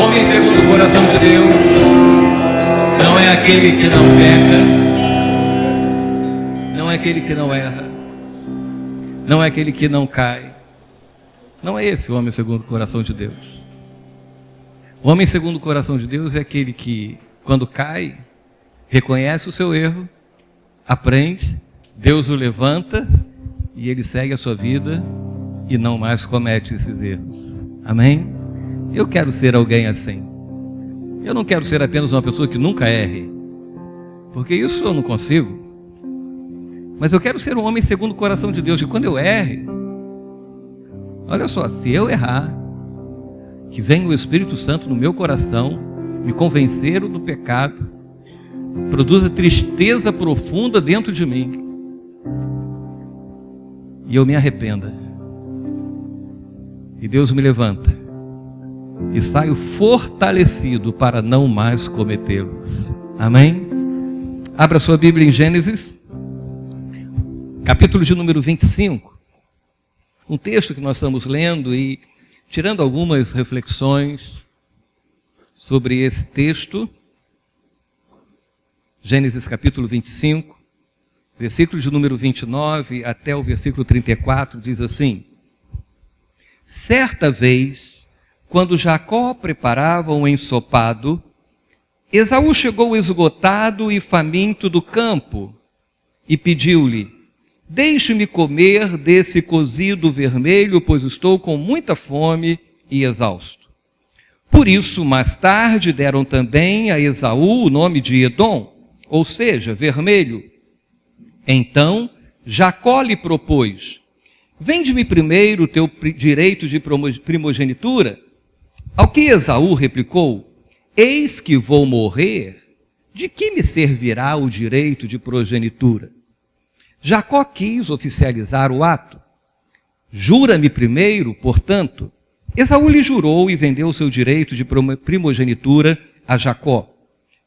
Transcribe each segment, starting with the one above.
Homem segundo o coração de Deus não é aquele que não peca, não é aquele que não erra, não é aquele que não cai. Não é esse o homem segundo o coração de Deus. O homem segundo o coração de Deus é aquele que, quando cai, reconhece o seu erro, aprende, Deus o levanta e ele segue a sua vida e não mais comete esses erros. Amém? Eu quero ser alguém assim. Eu não quero ser apenas uma pessoa que nunca erre, porque isso eu não consigo. Mas eu quero ser um homem segundo o coração de Deus, que quando eu erre, olha só, se eu errar, que venha o Espírito Santo no meu coração, me convencer do pecado, produza tristeza profunda dentro de mim, e eu me arrependa, e Deus me levanta, e saio fortalecido para não mais cometê-los. Amém? Abra sua Bíblia em Gênesis, capítulo de número 25, um texto que nós estamos lendo e tirando algumas reflexões sobre esse texto. Gênesis capítulo 25, versículo de número 29 até o versículo 34, diz assim: certa vez, quando Jacó preparava um ensopado, Esaú chegou esgotado e faminto do campo e pediu-lhe: deixe-me comer desse cozido vermelho, pois estou com muita fome e exausto. Por isso, mais tarde, deram também a Esaú o nome de Edom, ou seja, vermelho. Então, Jacó lhe propôs: vende-me primeiro o teu direito de primogenitura. Ao que Esaú replicou: eis que vou morrer, de que me servirá o direito de primogenitura? Jacó quis oficializar o ato. Jura-me primeiro, portanto. Esaú lhe jurou e vendeu seu direito de primogenitura a Jacó.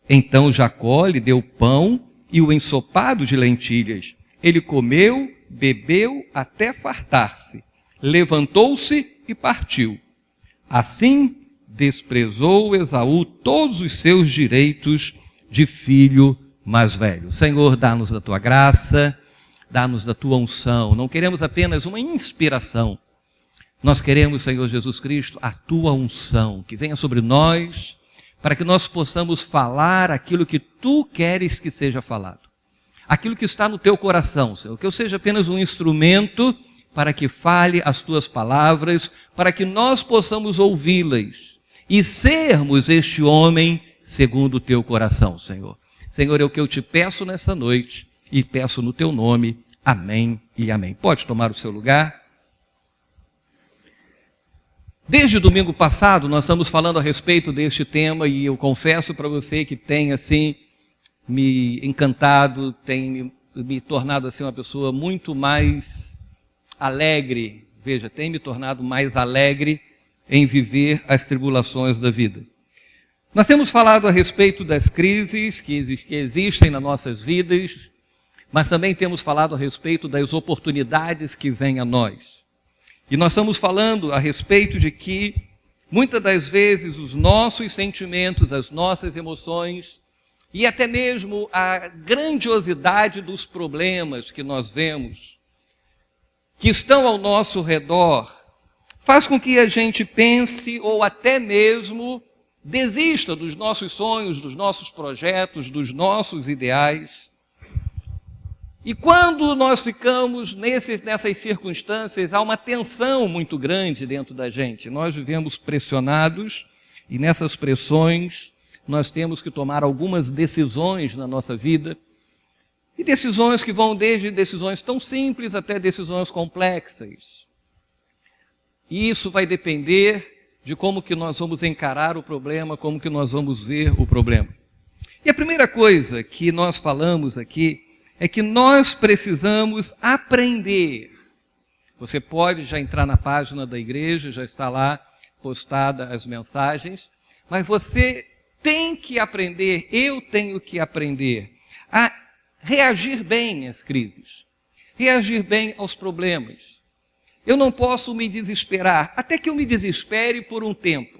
Então Jacó lhe deu pão e o ensopado de lentilhas. Ele comeu, bebeu até fartar-se. Levantou-se e partiu. Assim desprezou Esaú todos os seus direitos de filho mais velho. Senhor, dá-nos da tua graça, dá-nos da tua unção. Não queremos apenas uma inspiração. Nós queremos, Senhor Jesus Cristo, a tua unção, que venha sobre nós, para que nós possamos falar aquilo que tu queres que seja falado. Aquilo que está no teu coração, Senhor. Que eu seja apenas um instrumento para que fale as tuas palavras, para que nós possamos ouvi-las e sermos este homem segundo o teu coração, Senhor. Senhor, é o que eu te peço nessa noite e peço no teu nome. Amém e amém. Pode tomar o seu lugar. Desde o domingo passado nós estamos falando a respeito deste tema e eu confesso para você que tem assim me encantado, tem me tornado assim uma pessoa muito mais alegre. Veja, tem me tornado mais alegre em viver as tribulações da vida. Nós temos falado a respeito das crises que existem nas nossas vidas, mas também temos falado a respeito das oportunidades que vêm a nós. E nós estamos falando a respeito de que, muitas das vezes, os nossos sentimentos, as nossas emoções, e até mesmo a grandiosidade dos problemas que nós vemos, que estão ao nosso redor, faz com que a gente pense ou até mesmo desista dos nossos sonhos, dos nossos projetos, dos nossos ideais. E quando nós ficamos nessas circunstâncias, há uma tensão muito grande dentro da gente. Nós vivemos pressionados e nessas pressões nós temos que tomar algumas decisões na nossa vida. E decisões que vão desde decisões tão simples até decisões complexas. E isso vai depender de como que nós vamos encarar o problema, como que nós vamos ver o problema. E a primeira coisa que nós falamos aqui é que nós precisamos aprender. Você pode já entrar na página da igreja, já está lá postada as mensagens, mas você tem que aprender, eu tenho que aprender a reagir bem às crises, reagir bem aos problemas. Eu não posso me desesperar, até que eu me desespere por um tempo.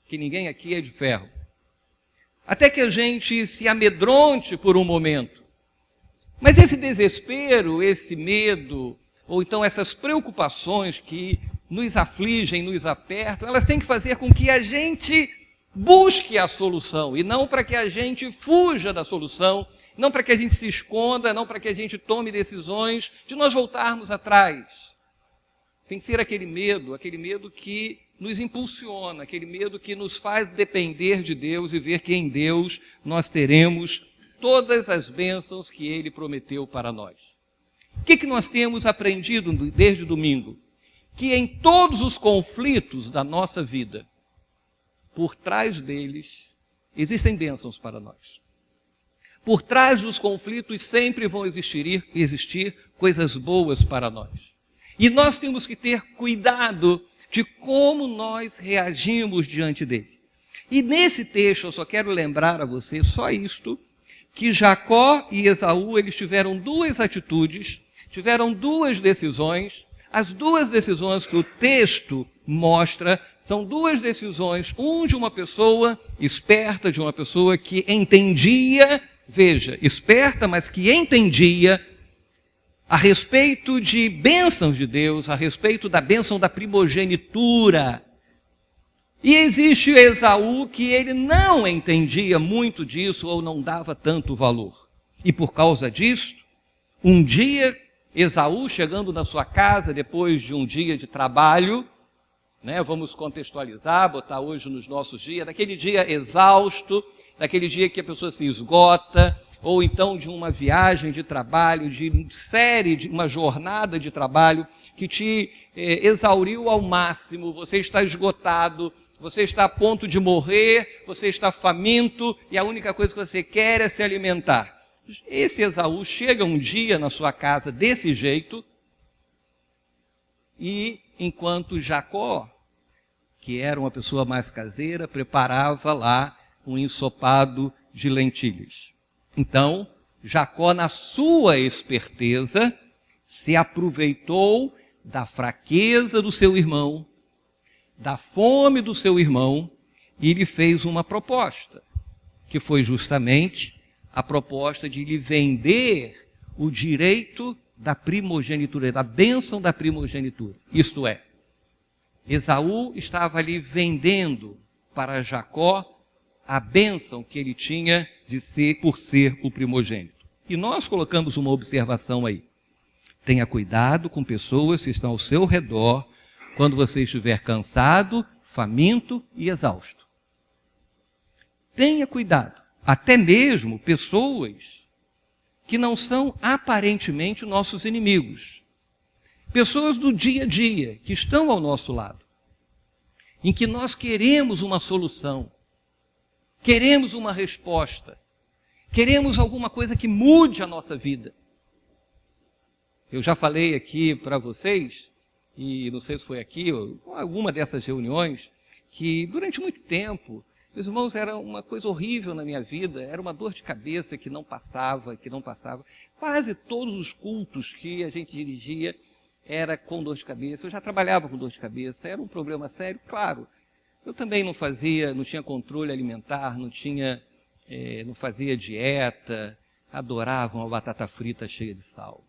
que ninguém aqui é de ferro. Até que a gente se amedronte por um momento. Mas esse desespero, esse medo, ou então essas preocupações que nos afligem, nos apertam, elas têm que fazer com que a gente busque a solução, e não para que a gente fuja da solução, não para que a gente se esconda, não para que a gente tome decisões de nós voltarmos atrás. Tem que ser aquele medo que nos impulsiona, aquele medo que nos faz depender de Deus e ver que em Deus nós teremos todas as bênçãos que Ele prometeu para nós. O que nós temos aprendido desde domingo? Que em todos os conflitos da nossa vida, por trás deles, existem bênçãos para nós. Por trás dos conflitos sempre vão existir coisas boas para nós. E nós temos que ter cuidado de como nós reagimos diante dele. E nesse texto eu só quero lembrar a você só isto, que Jacó e Esaú, eles tiveram duas atitudes, tiveram duas decisões. As duas decisões que o texto mostra são duas decisões, de uma pessoa esperta, de uma pessoa que entendia, veja, esperta, mas que entendia a respeito de bênçãos de Deus, a respeito da bênção da primogenitura. E existe Esaú que ele não entendia muito disso ou não dava tanto valor. E por causa disso, um dia, Esaú chegando na sua casa depois de um dia de trabalho, vamos contextualizar, botar hoje nos nossos dias, daquele dia exausto, daquele dia que a pessoa se esgota, ou então de uma viagem de trabalho, de uma jornada de trabalho que te exauriu ao máximo, você está esgotado, você está a ponto de morrer, você está faminto e a única coisa que você quer é se alimentar. Esse Esaú chega um dia na sua casa desse jeito e enquanto Jacó, que era uma pessoa mais caseira, preparava lá um ensopado de lentilhas. Então, Jacó, na sua esperteza, se aproveitou da fraqueza do seu irmão, da fome do seu irmão, e lhe fez uma proposta, que foi justamente a proposta de lhe vender o direito da primogenitura, da bênção da primogenitura. Isto é, Esaú estava ali vendendo para Jacó a bênção que ele tinha de ser por ser o primogênito. E nós colocamos uma observação aí. Tenha cuidado com pessoas que estão ao seu redor quando você estiver cansado, faminto e exausto. Tenha cuidado. Até mesmo pessoas que não são aparentemente nossos inimigos. Pessoas do dia a dia, que estão ao nosso lado, em que nós queremos uma solução, queremos uma resposta, queremos alguma coisa que mude a nossa vida. Eu já falei aqui para vocês, e não sei se foi aqui ou alguma dessas reuniões, que durante muito tempo, meus irmãos, era uma coisa horrível na minha vida, era uma dor de cabeça que não passava. Quase todos os cultos que a gente dirigia era com dor de cabeça. Eu já trabalhava com dor de cabeça, era um problema sério, claro. Eu também não tinha controle alimentar, não fazia dieta, adorava uma batata frita cheia de sal.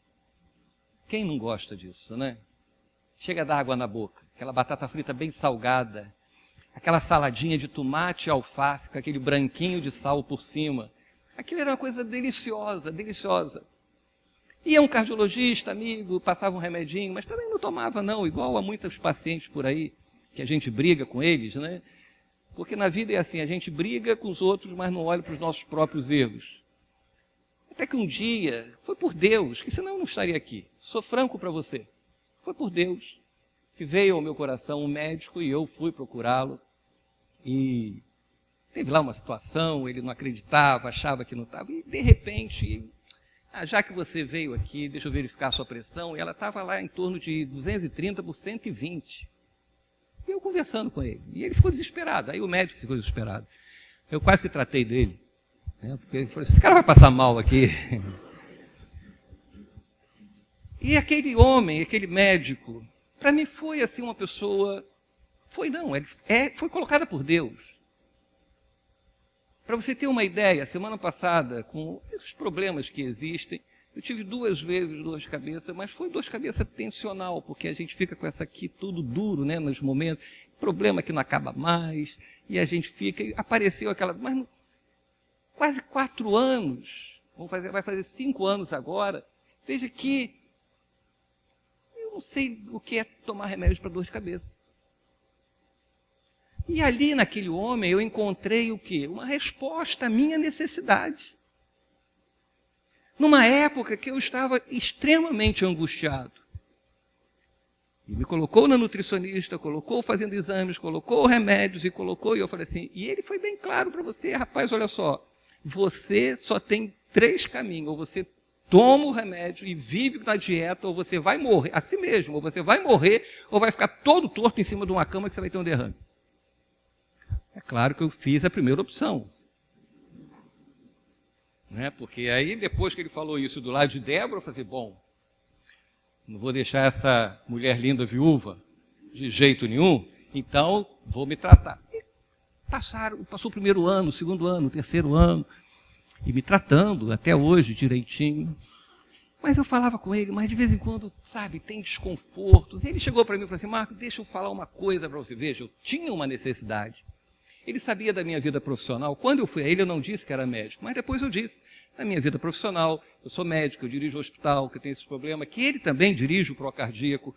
Quem não gosta disso, né? Chega a dar água na boca, aquela batata frita bem salgada, aquela saladinha de tomate e alface com aquele branquinho de sal por cima. Aquilo era uma coisa deliciosa, deliciosa. Ia um cardiologista, amigo, passava um remedinho, mas também não tomava não, igual a muitos pacientes por aí, que a gente briga com eles, né? Porque na vida é assim, a gente briga com os outros, mas não olha para os nossos próprios erros. Até que um dia, foi por Deus, que senão eu não estaria aqui. Sou franco para você. Foi por Deus que veio ao meu coração um médico e eu fui procurá-lo. E teve lá uma situação, ele não acreditava, achava que não estava. E de repente, já que você veio aqui, deixa eu verificar a sua pressão. E ela estava lá em torno de 230 por 120. E eu conversando com ele. E ele ficou desesperado. Aí o médico ficou desesperado. Eu quase que tratei dele. Porque ele falou, esse cara vai passar mal aqui. E aquele homem, aquele médico, para mim foi assim uma pessoa Foi não, foi colocada por Deus. Para você ter uma ideia, semana passada, com os problemas que existem, eu tive 2 vezes dor de cabeça, mas foi dor de cabeça tensional, porque a gente fica com essa aqui tudo duro, né, nos momentos, problema que não acaba mais, e a gente fica, e apareceu aquela, mas quase 4 anos, vai fazer 5 anos agora, veja que eu não sei o que é tomar remédio para dor de cabeça. E ali naquele homem eu encontrei o quê? Uma resposta à minha necessidade. Numa época que eu estava extremamente angustiado. E me colocou na nutricionista, colocou fazendo exames, colocou remédios e colocou, e eu falei assim, e ele foi bem claro para você, rapaz, olha só, você só tem 3 caminhos, ou você toma o remédio e vive na dieta, ou você vai morrer, assim mesmo, ou você vai morrer, ou vai ficar todo torto em cima de uma cama que você vai ter um derrame. É claro que eu fiz a primeira opção. Né? Porque aí, depois que ele falou isso do lado de Débora, eu falei, bom, não vou deixar essa mulher linda viúva de jeito nenhum, então vou me tratar. E passou o 1º ano, o 2º ano, o 3º ano, e me tratando até hoje direitinho. Mas eu falava com ele, mas de vez em quando, sabe, tem desconfortos. E ele chegou para mim e falou assim, Marco, deixa eu falar uma coisa para você. Veja, eu tinha uma necessidade. Ele sabia da minha vida profissional. Quando eu fui a ele, eu não disse que era médico, mas depois eu disse. Na minha vida profissional, eu sou médico, eu dirijo o hospital, que tem esse problema, que ele também dirige o procardíaco.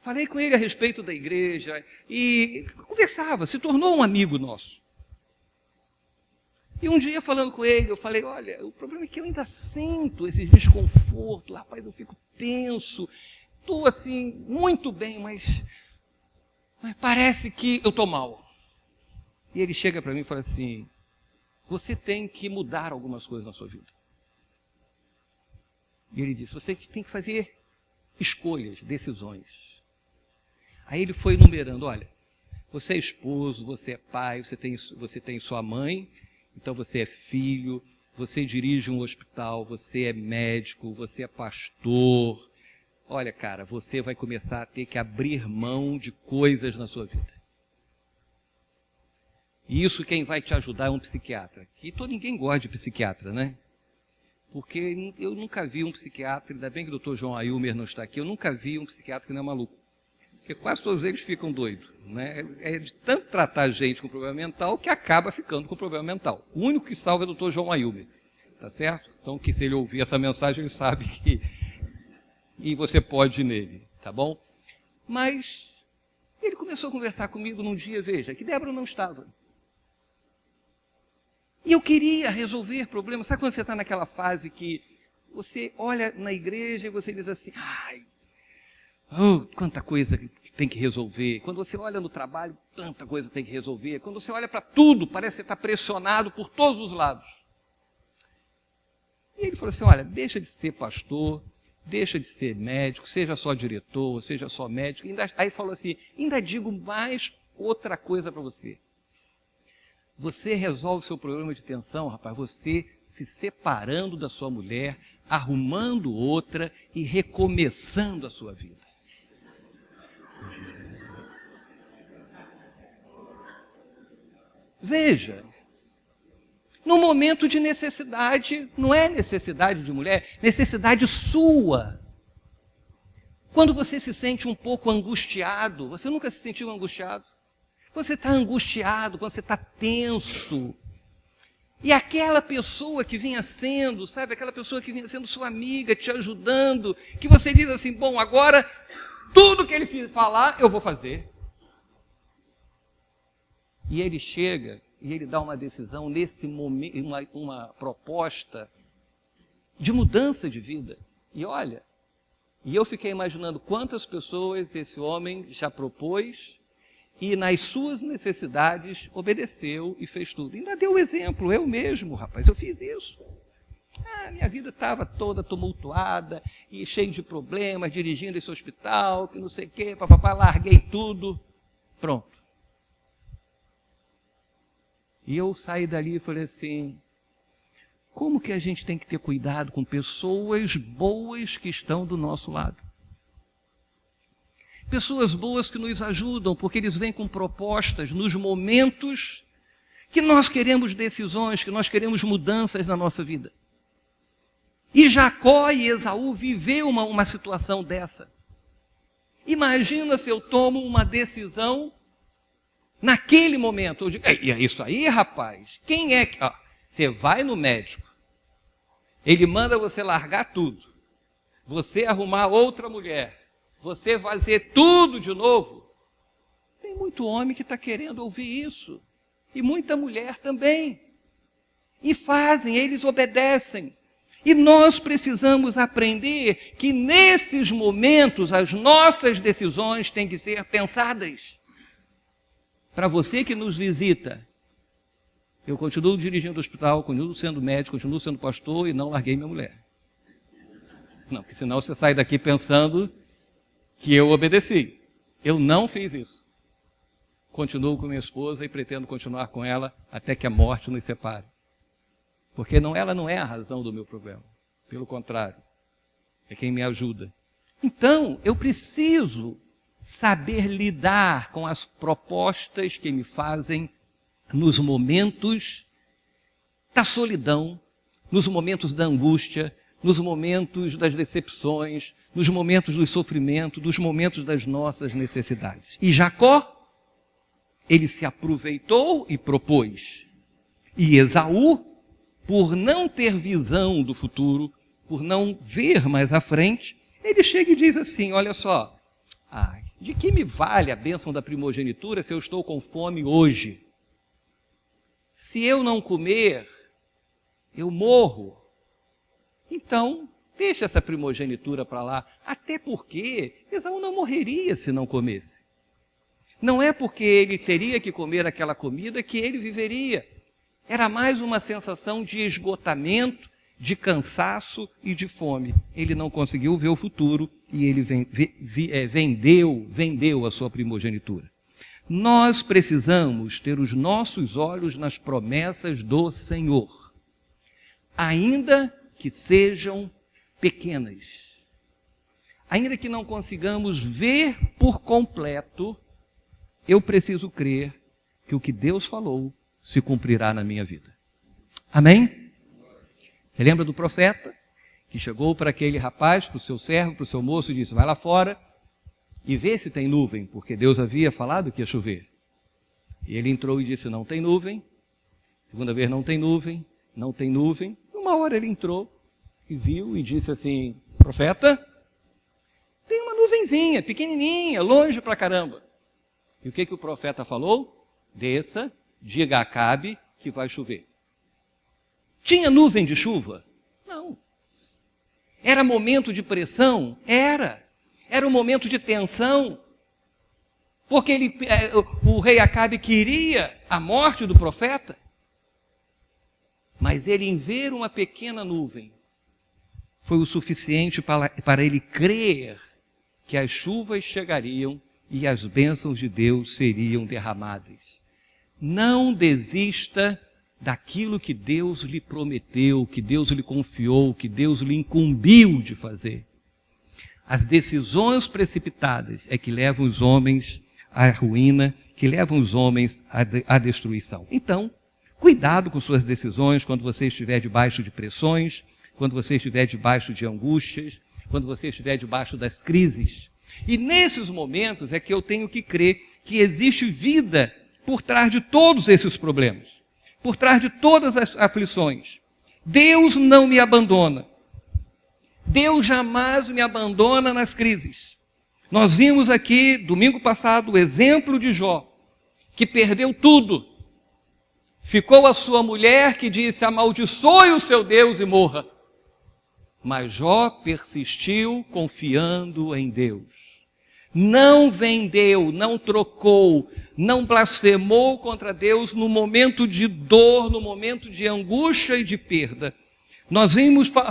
Falei com ele a respeito da igreja e conversava, se tornou um amigo nosso. E um dia, falando com ele, eu falei, olha, o problema é que eu ainda sinto esse desconforto, rapaz, eu fico tenso, estou assim, muito bem, mas parece que eu estou mal. E ele chega para mim e fala assim, você tem que mudar algumas coisas na sua vida. E ele disse, você tem que fazer escolhas, decisões. Aí ele foi enumerando, olha, você é esposo, você é pai, você tem sua mãe, então você é filho, você dirige um hospital, você é médico, você é pastor. Olha, cara, você vai começar a ter que abrir mão de coisas na sua vida. E isso quem vai te ajudar é um psiquiatra. E ninguém gosta de psiquiatra, né? Porque eu nunca vi um psiquiatra, ainda bem que o Dr. João Ailmer não está aqui, eu nunca vi um psiquiatra que não é maluco. Porque quase todos eles ficam doidos. Né? É de tanto tratar gente com problema mental que acaba ficando com problema mental. O único que salva é o Dr. João Ailmer. Tá certo? Então, que se ele ouvir essa mensagem, ele sabe que... E você pode ir nele, tá bom? Mas ele começou a conversar comigo num dia, veja, que Débora não estava. E eu queria resolver problemas. Sabe quando você está naquela fase que você olha na igreja e você diz assim, ai, quanta coisa tem que resolver. Quando você olha no trabalho, tanta coisa tem que resolver. Quando você olha para tudo, parece que você está pressionado por todos os lados. E ele falou assim, olha, deixa de ser pastor, deixa de ser médico, seja só diretor, seja só médico. Aí falou assim, ainda digo mais outra coisa para você. Você resolve o seu problema de tensão, rapaz, você se separando da sua mulher, arrumando outra e recomeçando a sua vida. Veja, no momento de necessidade, não é necessidade de mulher, necessidade sua. Quando você se sente um pouco angustiado, você nunca se sentiu angustiado? Quando você está angustiado, quando você está tenso, e aquela pessoa que vinha sendo, sabe, aquela pessoa que vinha sendo sua amiga, te ajudando, que você diz assim, bom, agora tudo que ele falar, eu vou fazer. E ele chega e ele dá uma decisão nesse momento, uma proposta de mudança de vida. E olha, e eu fiquei imaginando quantas pessoas esse homem já propôs e nas suas necessidades obedeceu e fez tudo. Ainda deu o exemplo, eu mesmo, rapaz, eu fiz isso. Minha vida estava toda tumultuada e cheia de problemas, dirigindo esse hospital, que não sei o quê, papapá, larguei tudo, pronto. E eu saí dali e falei assim, como que a gente tem que ter cuidado com pessoas boas que estão do nosso lado? Pessoas boas que nos ajudam, porque eles vêm com propostas nos momentos que nós queremos decisões, que nós queremos mudanças na nossa vida. E Jacó e Esaú viveu uma situação dessa. Imagina se eu tomo uma decisão naquele momento. Eu digo, é isso aí, rapaz. Quem é que... você vai no médico. Ele manda você largar tudo. Você arrumar outra mulher. Você fazer tudo de novo. Tem muito homem que está querendo ouvir isso. E muita mulher também. E fazem, eles obedecem. E nós precisamos aprender que nesses momentos as nossas decisões têm que ser pensadas. Para você que nos visita, eu continuo dirigindo o hospital, continuo sendo médico, continuo sendo pastor e não larguei minha mulher. Não, porque senão você sai daqui pensando que eu obedeci. Eu não fiz isso. Continuo com minha esposa e pretendo continuar com ela até que a morte nos separe. Porque ela não é a razão do meu problema. Pelo contrário, é quem me ajuda. Então, eu preciso saber lidar com as propostas que me fazem nos momentos da solidão, nos momentos da angústia, nos momentos das decepções, nos momentos do sofrimento, nos momentos das nossas necessidades. E Jacó, ele se aproveitou e propôs. E Esaú, por não ter visão do futuro, por não ver mais à frente, ele chega e diz assim, olha só, de que me vale a bênção da primogenitura se eu estou com fome hoje? Se eu não comer, eu morro. Então, deixa essa primogenitura para lá, até porque Esaú não morreria se não comesse. Não é porque ele teria que comer aquela comida que ele viveria. Era mais uma sensação de esgotamento, de cansaço e de fome. Ele não conseguiu ver o futuro e ele vendeu a sua primogenitura. Nós precisamos ter os nossos olhos nas promessas do Senhor, ainda que sejam pequenas. Ainda que não consigamos ver por completo, eu preciso crer que o que Deus falou se cumprirá na minha vida. Amém? Você lembra do profeta que chegou para aquele rapaz, para o seu servo, para o seu moço e disse, vai lá fora e vê se tem nuvem, porque Deus havia falado que ia chover. E ele entrou e disse, não tem nuvem. Segunda vez, não tem nuvem, não tem nuvem. Uma hora ele entrou e viu e disse assim, profeta, tem uma nuvenzinha, pequenininha, longe pra caramba. E o que o profeta falou? Desça, diga a Acabe que vai chover. Tinha nuvem de chuva? Não. Era momento de pressão? Era. Era um momento de tensão. Porque o rei Acabe queria a morte do profeta. Mas ele, em ver uma pequena nuvem, foi o suficiente para ele crer que as chuvas chegariam e as bênçãos de Deus seriam derramadas. Não desista daquilo que Deus lhe prometeu, que Deus lhe confiou, que Deus lhe incumbiu de fazer. As decisões precipitadas é que levam os homens à ruína, que levam os homens à destruição. Então, cuidado com suas decisões quando você estiver debaixo de pressões, quando você estiver debaixo de angústias, quando você estiver debaixo das crises. E nesses momentos é que eu tenho que crer que existe vida por trás de todos esses problemas, por trás de todas as aflições. Deus não me abandona. Deus jamais me abandona nas crises. Nós vimos aqui, domingo passado, o exemplo de Jó, que perdeu tudo. Ficou a sua mulher que disse, amaldiçoe o seu Deus e morra. Mas Jó persistiu confiando em Deus. Não vendeu, não trocou, não blasfemou contra Deus no momento de dor, no momento de angústia e de perda. Nós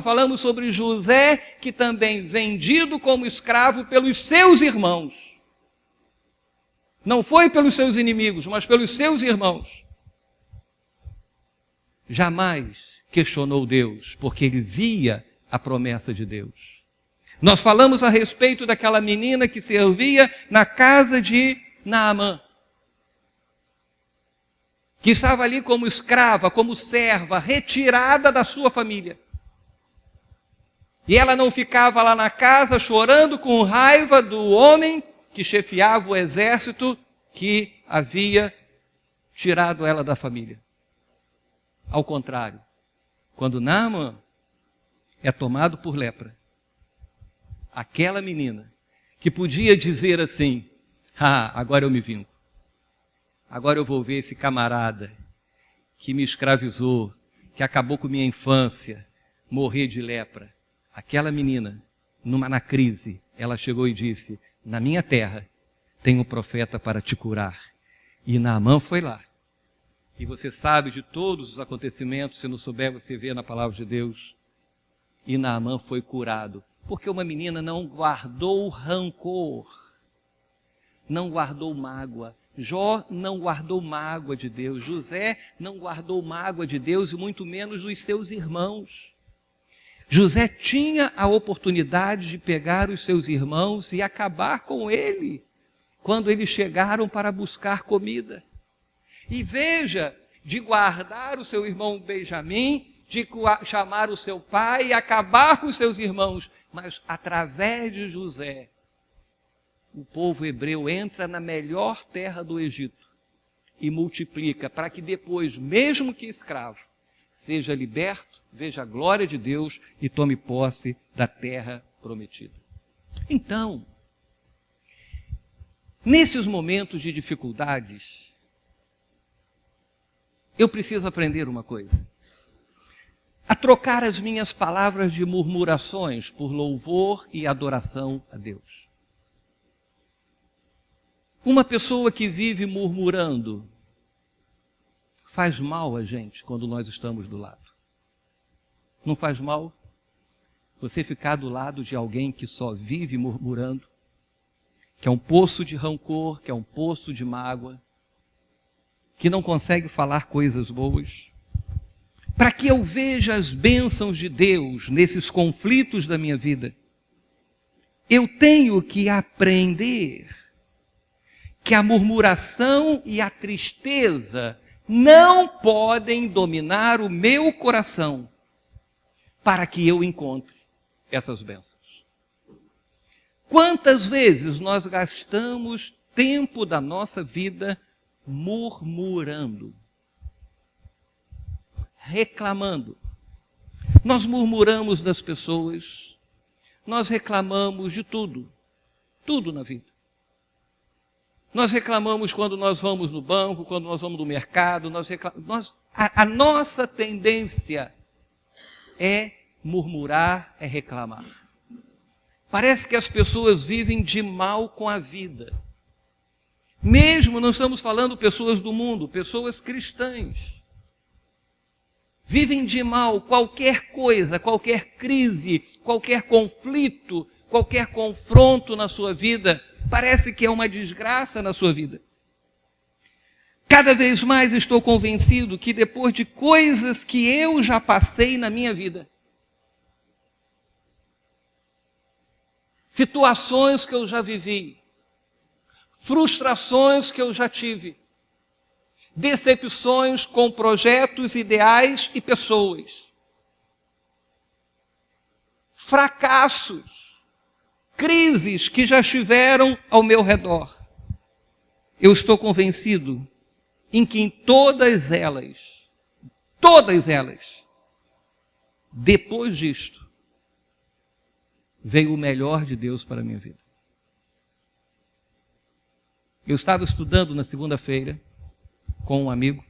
falamos sobre José, que também vendido como escravo pelos seus irmãos. Não foi pelos seus inimigos, mas pelos seus irmãos. Jamais questionou Deus, porque ele via a promessa de Deus. Nós falamos a respeito daquela menina que servia na casa de Naamã, que estava ali como escrava, como serva, retirada da sua família. E ela não ficava lá na casa chorando com raiva do homem que chefiava o exército que havia tirado ela da família. Ao contrário, quando Naamã é tomado por lepra, aquela menina que podia dizer assim: agora eu me vingo. Agora eu vou ver esse camarada que me escravizou, que acabou com minha infância, morrer de lepra. Aquela menina, na crise, ela chegou e disse: na minha terra tem um profeta para te curar. E Naamã foi lá. E você sabe de todos os acontecimentos, se não souber, você vê na palavra de Deus. E Naamã foi curado, porque uma menina não guardou rancor, não guardou mágoa. Jó não guardou mágoa de Deus, José não guardou mágoa de Deus e muito menos dos seus irmãos. José tinha a oportunidade de pegar os seus irmãos e acabar com ele, quando eles chegaram para buscar comida. E veja, de guardar o seu irmão Benjamim, de chamar o seu pai e acabar com os seus irmãos, mas através de José, o povo hebreu entra na melhor terra do Egito e multiplica para que depois, mesmo que escravo, seja liberto, veja a glória de Deus e tome posse da terra prometida. Então, nesses momentos de dificuldades, eu preciso aprender uma coisa: a trocar as minhas palavras de murmurações por louvor e adoração a Deus. Uma pessoa que vive murmurando faz mal a gente quando nós estamos do lado. Não faz mal você ficar do lado de alguém que só vive murmurando, que é um poço de rancor, que é um poço de mágoa, que não consegue falar coisas boas? Para que eu veja as bênçãos de Deus nesses conflitos da minha vida, eu tenho que aprender que a murmuração e a tristeza não podem dominar o meu coração para que eu encontre essas bênçãos. Quantas vezes nós gastamos tempo da nossa vida murmurando, reclamando? Nós murmuramos das pessoas, nós reclamamos de tudo, tudo na vida. Nós reclamamos quando nós vamos no banco, quando nós vamos no mercado, a nossa tendência é murmurar, é reclamar. Parece que as pessoas vivem de mal com a vida. Mesmo não estamos falando pessoas do mundo, pessoas cristãs. Vivem de mal qualquer coisa, qualquer crise, qualquer conflito, qualquer confronto na sua vida. Parece que é uma desgraça na sua vida. Cada vez mais estou convencido que depois de coisas que eu já passei na minha vida, situações que eu já vivi, frustrações que eu já tive, decepções com projetos, ideais e pessoas, fracassos, crises que já estiveram ao meu redor. Eu estou convencido em que em todas elas, depois disto, veio o melhor de Deus para a minha vida. Eu estava estudando na segunda-feira com um amigo,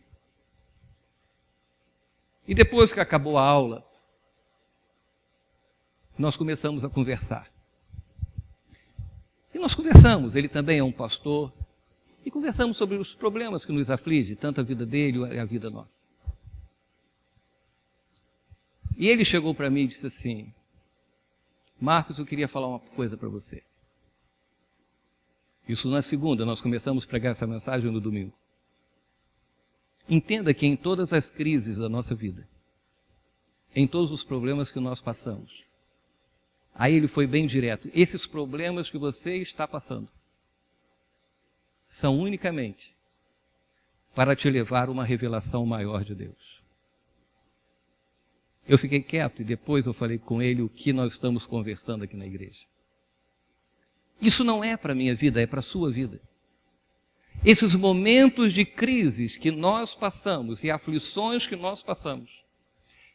e depois que acabou a aula, nós começamos a conversar. E nós conversamos, ele também é um pastor, e conversamos sobre os problemas que nos afligem, tanto a vida dele e a vida nossa. E ele chegou para mim e disse assim: Marcos, eu queria falar uma coisa para você. Isso na segunda, nós começamos a pregar essa mensagem no domingo. Entenda que em todas as crises da nossa vida, em todos os problemas que nós passamos, Aí ele foi bem direto. Esses problemas que você está passando são unicamente para te levar a uma revelação maior de Deus. Eu fiquei quieto e depois eu falei com ele o que nós estamos conversando aqui na igreja. Isso não é para a minha vida, é para a sua vida. Esses momentos de crises que nós passamos e aflições que nós passamos,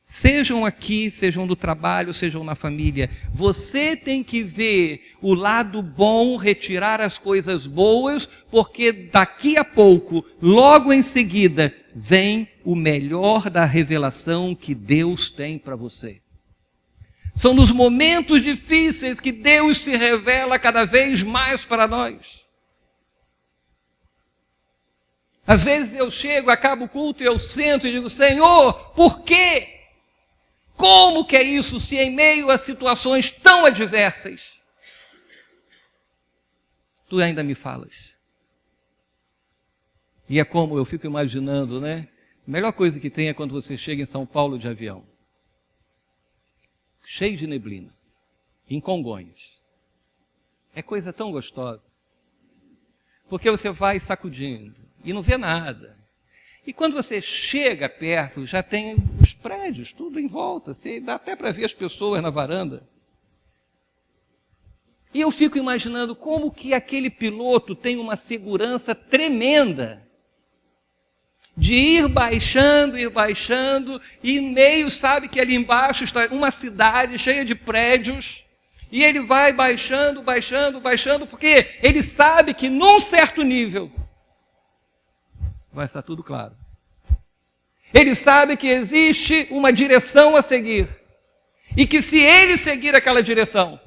sejam aqui, sejam no trabalho, sejam na família, você tem que ver o lado bom, retirar as coisas boas, porque daqui a pouco, logo em seguida, vem o melhor da revelação que Deus tem para você. São nos momentos difíceis que Deus se revela cada vez mais para nós. Às vezes eu chego, acabo o culto e eu sento e digo, Senhor, por quê? Como que é isso se em meio a situações tão adversas, tu ainda me falas? E é como eu fico imaginando, né? A melhor coisa que tem é quando você chega em São Paulo de avião, cheio de neblina, em Congonhas. É coisa tão gostosa, porque você vai sacudindo e não vê nada. E quando você chega perto, já tem os prédios, tudo em volta. Você dá até para ver as pessoas na varanda. E eu fico imaginando como que aquele piloto tem uma segurança tremenda de ir baixando, e meio sabe que ali embaixo está uma cidade cheia de prédios, e ele vai baixando, porque ele sabe que num certo nível vai estar tudo claro. Ele sabe que existe uma direção a seguir. E que se ele seguir aquela direção,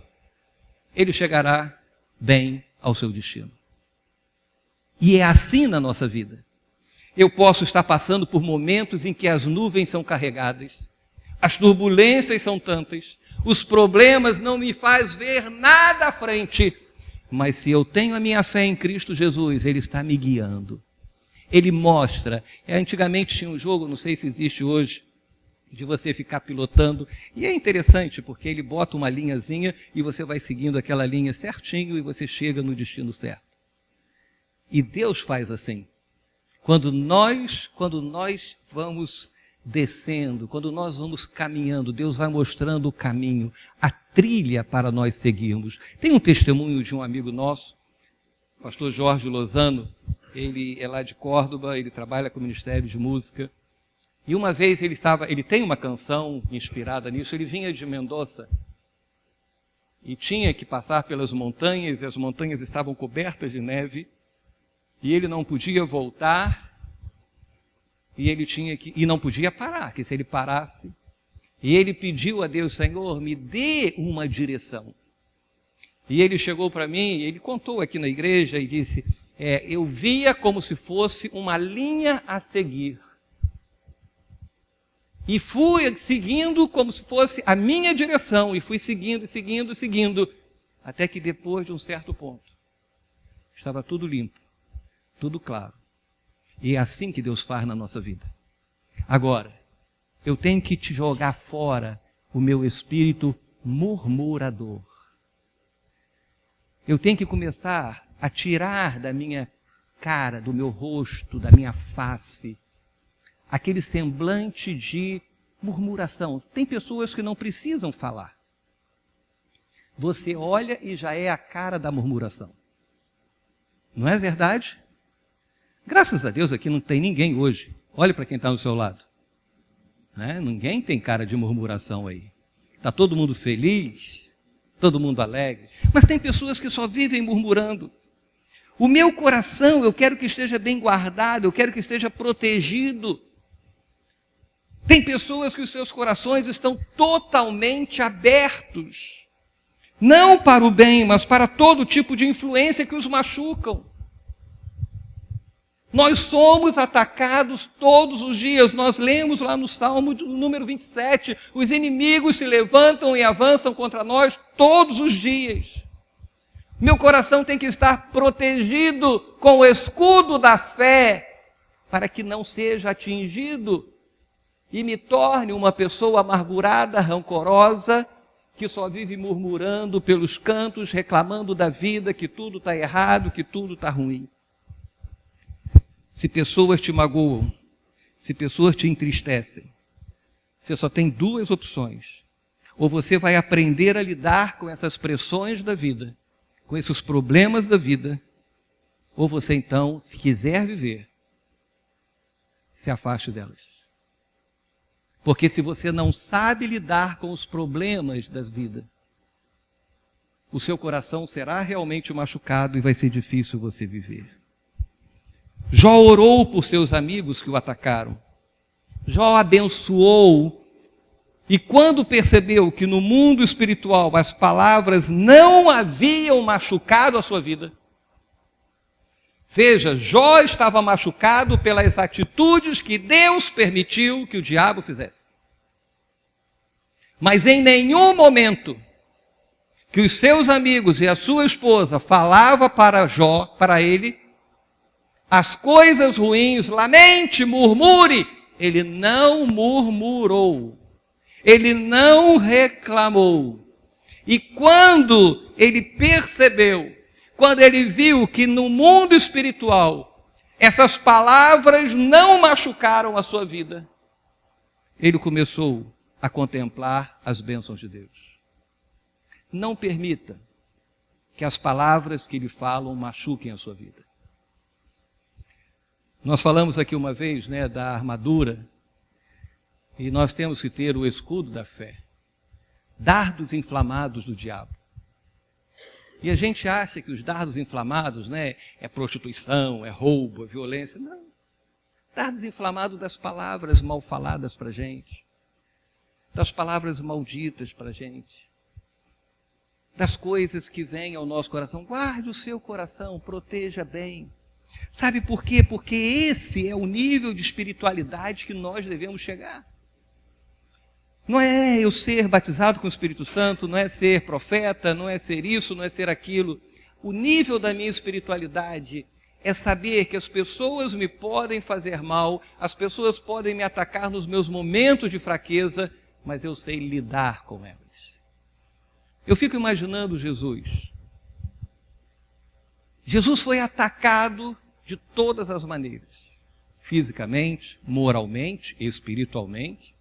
ele chegará bem ao seu destino. E é assim na nossa vida. Eu posso estar passando por momentos em que as nuvens são carregadas, as turbulências são tantas, os problemas não me fazem ver nada à frente. Mas se eu tenho a minha fé em Cristo Jesus, Ele está me guiando. Ele mostra. Antigamente tinha um jogo, não sei se existe hoje, de você ficar pilotando. E é interessante, porque ele bota uma linhazinha e você vai seguindo aquela linha certinho e você chega no destino certo. E Deus faz assim. Quando nós vamos descendo, quando nós vamos caminhando, Deus vai mostrando o caminho, a trilha para nós seguirmos. Tem um testemunho de um amigo nosso, pastor Jorge Lozano. Ele é lá de Córdoba, ele trabalha com o Ministério de Música. E uma vez ele tem uma canção inspirada nisso, ele vinha de Mendoza e tinha que passar pelas montanhas, e as montanhas estavam cobertas de neve, e ele não podia voltar, e não podia parar, que se ele parasse, e ele pediu a Deus, Senhor, me dê uma direção. E ele chegou para mim, ele contou aqui na igreja e disse, eu via como se fosse uma linha a seguir. E fui seguindo como se fosse a minha direção, e fui seguindo, até que depois de um certo ponto, estava tudo limpo, tudo claro. E é assim que Deus faz na nossa vida. Agora, eu tenho que te jogar fora o meu espírito murmurador. Eu tenho que começar a tirar da minha cara, do meu rosto, da minha face, aquele semblante de murmuração. Tem pessoas que não precisam falar. Você olha e já é a cara da murmuração. Não é verdade? Graças a Deus aqui não tem ninguém hoje. Olhe para quem está do seu lado. Ninguém tem cara de murmuração aí. Está todo mundo feliz, todo mundo alegre. Mas tem pessoas que só vivem murmurando. O meu coração, eu quero que esteja bem guardado, eu quero que esteja protegido. Tem pessoas que os seus corações estão totalmente abertos. Não para o bem, mas para todo tipo de influência que os machucam. Nós somos atacados todos os dias. Nós lemos lá no Salmo número 27, os inimigos se levantam e avançam contra nós todos os dias. Meu coração tem que estar protegido com o escudo da fé, para que não seja atingido e me torne uma pessoa amargurada, rancorosa, que só vive murmurando pelos cantos, reclamando da vida, que tudo está errado, que tudo está ruim. Se pessoas te magoam, se pessoas te entristecem, você só tem duas opções. Ou você vai aprender a lidar com essas pressões da vida, com esses problemas da vida, ou você então, se quiser viver, se afaste delas. Porque se você não sabe lidar com os problemas da vida, o seu coração será realmente machucado e vai ser difícil você viver. Jó orou por seus amigos que o atacaram. Jó abençoou. E quando percebeu que no mundo espiritual as palavras não haviam machucado a sua vida, veja, Jó estava machucado pelas atitudes que Deus permitiu que o diabo fizesse. Mas em nenhum momento que os seus amigos e a sua esposa falavam para Jó, para ele, as coisas ruins, lamente, murmure, ele não murmurou, ele não reclamou. E quando ele percebeu, quando ele viu que no mundo espiritual essas palavras não machucaram a sua vida, ele começou a contemplar as bênçãos de Deus. Não permita que as palavras que lhe falam machuquem a sua vida. Nós falamos aqui uma vez, da armadura, e nós temos que ter o escudo da fé. Dardos inflamados do diabo. E a gente acha que os dardos inflamados, é prostituição, é roubo, é violência. Não. Dardos inflamados das palavras mal faladas para a gente, das palavras malditas para a gente, das coisas que vêm ao nosso coração. Guarde o seu coração, proteja bem. Sabe por quê? Porque esse é o nível de espiritualidade que nós devemos chegar. Não é eu ser batizado com o Espírito Santo, não é ser profeta, não é ser isso, não é ser aquilo. O nível da minha espiritualidade é saber que as pessoas me podem fazer mal, as pessoas podem me atacar nos meus momentos de fraqueza, mas eu sei lidar com elas. Eu fico imaginando Jesus. Jesus foi atacado de todas as maneiras, fisicamente, moralmente, espiritualmente.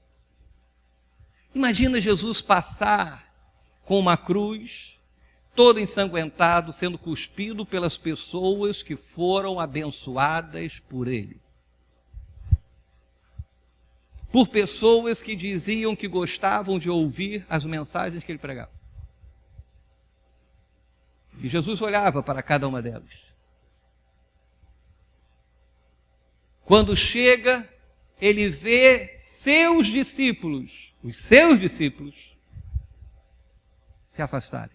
Imagina Jesus passar com uma cruz, todo ensanguentado, sendo cuspido pelas pessoas que foram abençoadas por ele. Por pessoas que diziam que gostavam de ouvir as mensagens que ele pregava. E Jesus olhava para cada uma delas. Quando chega, ele vê seus discípulos, os seus discípulos, se afastarem.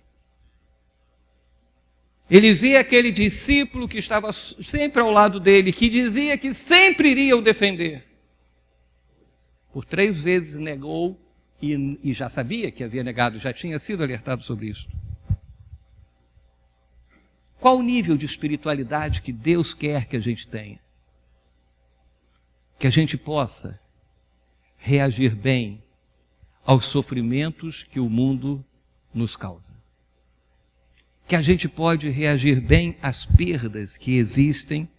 Ele vê aquele discípulo que estava sempre ao lado dele, que dizia que sempre iria o defender. Por 3 vezes negou e já sabia que havia negado, já tinha sido alertado sobre isso. Qual o nível de espiritualidade que Deus quer que a gente tenha? Que a gente possa reagir bem aos sofrimentos que o mundo nos causa. Que a gente pode reagir bem às perdas que existem